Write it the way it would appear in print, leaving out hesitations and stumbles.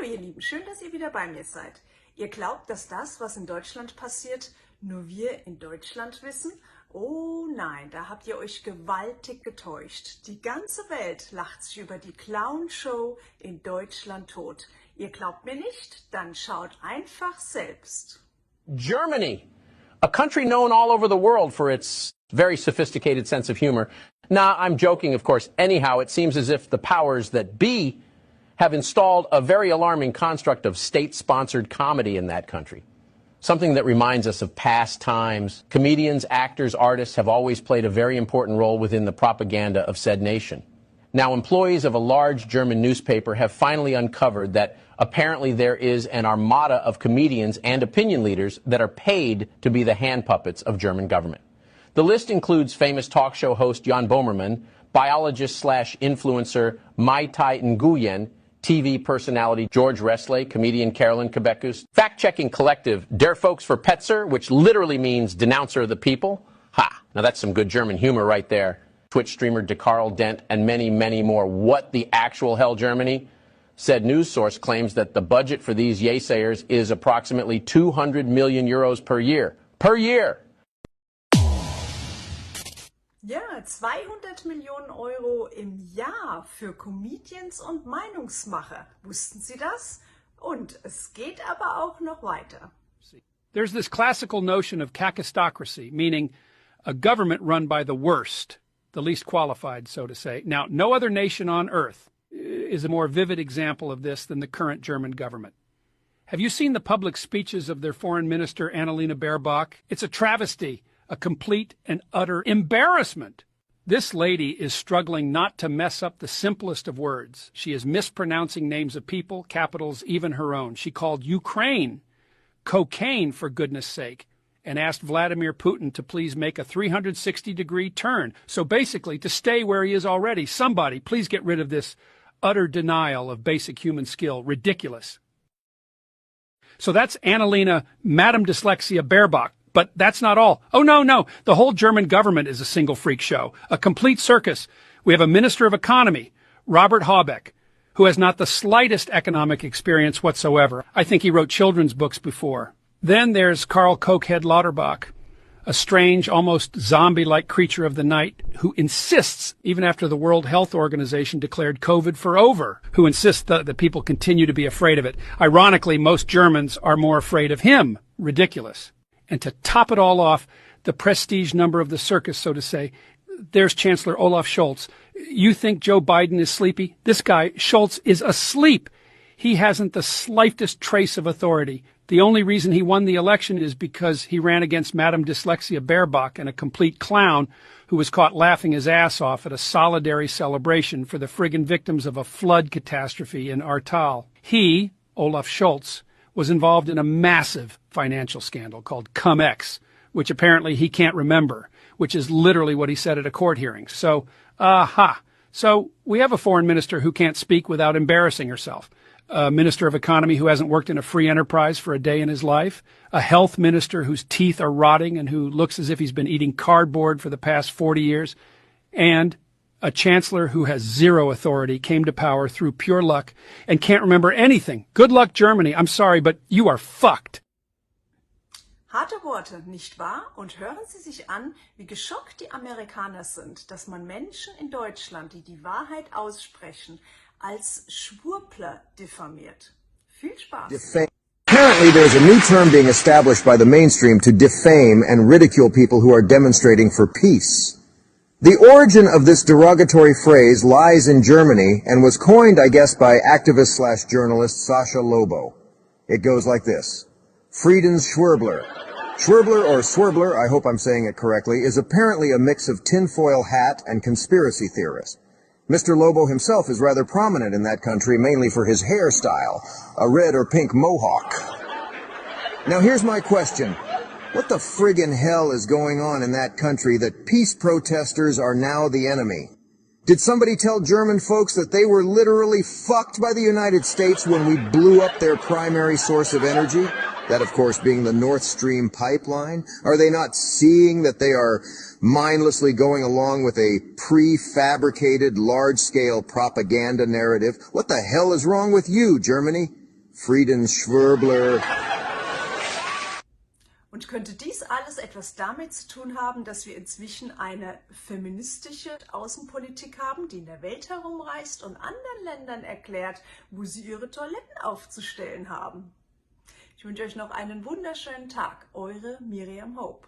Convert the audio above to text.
Hallo ihr Lieben, schön, dass ihr wieder bei mir seid. Ihr glaubt, dass das, was in Deutschland passiert, nur wir in Deutschland wissen? Oh nein, da habt ihr euch gewaltig getäuscht. Die ganze Welt lacht sich über die Clownshow in Deutschland tot. Ihr glaubt mir nicht? Dann schaut einfach selbst. Germany, a country known all over the world for its very sophisticated sense of humor. Nah, I'm joking, of course. Anyhow, it seems as if the powers that be have installed a very alarming construct of state-sponsored comedy in that country. Something that reminds us of past times. Comedians, actors, artists have always played a very important role within the propaganda of said nation. Now, employees of a large German newspaper have finally uncovered that apparently there is an armada of comedians and opinion leaders that are paid to be the hand puppets of German government. The list includes famous talk show host Jan Bomerman, biologist/influencer Mai Tai Nguyen, TV personality George Wesley, comedian Carolyn Kebekus, fact-checking collective Der Folks for Petzer, which literally means denouncer of the people. Ha! Now that's some good German humor right there. Twitch streamer DeCarl Dent, and many, many more. What the actual hell, Germany? Said news source claims that the budget for these yaysayers is approximately 200 million euros per year. Per year! Ja, 200 Millionen Euro im Jahr für Comedians und Meinungsmacher. Wussten Sie das? Und es geht aber auch noch weiter. There's this classical notion of kakistocracy, meaning a government run by the worst, the least qualified, so to say. Now, no other nation on earth is a more vivid example of this than the current German government. Have you seen the public speeches of their foreign minister, Annalena Baerbock? It's a travesty. A complete and utter embarrassment. This lady is struggling not to mess up the simplest of words. She is mispronouncing names of people, capitals, even her own. She called Ukraine cocaine, for goodness sake, and asked Vladimir Putin to please make a 360-degree turn. So basically, to stay where he is already. Somebody, please get rid of this utter denial of basic human skill. Ridiculous. So that's Annalena, Madam Dyslexia Baerbock. But that's not all. Oh, no. The whole German government is a single freak show, a complete circus. We have a minister of economy, Robert Habeck, who has not the slightest economic experience whatsoever. I think he wrote children's books before. Then there's Karl Cokehead Lauterbach, a strange, almost zombie-like creature of the night who insists, even after the World Health Organization declared COVID for over, who insists that people continue to be afraid of it. Ironically, most Germans are more afraid of him. Ridiculous. And to top it all off, the prestige number of the circus, so to say, there's Chancellor Olaf Scholz. You think Joe Biden is sleepy? This guy, Scholz, is asleep. He hasn't the slightest trace of authority. The only reason he won the election is because he ran against Madam Dyslexia Baerbock and a complete clown who was caught laughing his ass off at a solidary celebration for the friggin' victims of a flood catastrophe in Ahrtal. He, Olaf Scholz, was involved in a massive financial scandal called Cum-Ex, which apparently he can't remember, which is literally what he said at a court hearing. So, So we have a foreign minister who can't speak without embarrassing herself, a minister of economy who hasn't worked in a free enterprise for a day in his life, a health minister whose teeth are rotting and who looks as if he's been eating cardboard for the past 40 years, and a chancellor who has zero authority, came to power through pure luck, and can't remember anything. Good luck, Germany. I'm sorry, but you are fucked. Harte Worte, nicht wahr? Und hören Sie sich an, wie geschockt die Amerikaner sind, dass man Menschen in Deutschland, die die Wahrheit aussprechen, als Schwurbler diffamiert. Viel Spaß. Apparently, there's a new term being established by the mainstream to defame and ridicule people who are demonstrating for peace. The origin of this derogatory phrase lies in Germany and was coined, I guess, by activist/journalist Sascha Lobo. It goes like this. Frieden's Schwurbler. Schwurbler, or Swerbler, I hope I'm saying it correctly, is apparently a mix of tinfoil hat and conspiracy theorist. Mr. Lobo himself is rather prominent in that country, mainly for his hairstyle, a red or pink mohawk. Now here's my question. What the friggin' hell is going on in that country that peace protesters are now the enemy? Did somebody tell German folks that they were literally fucked by the United States when we blew up their primary source of energy? That, of course, being the Nord Stream pipeline? Are they not seeing that they are mindlessly going along with a prefabricated, large-scale propaganda narrative? What the hell is wrong with you, Germany? Friedensschwurbler. Und könnte dies alles etwas damit zu tun haben, dass wir inzwischen eine feministische Außenpolitik haben, die in der Welt herumreist und anderen Ländern erklärt, wo sie ihre Toiletten aufzustellen haben? Ich wünsche euch noch einen wunderschönen Tag. Eure Miriam Hope.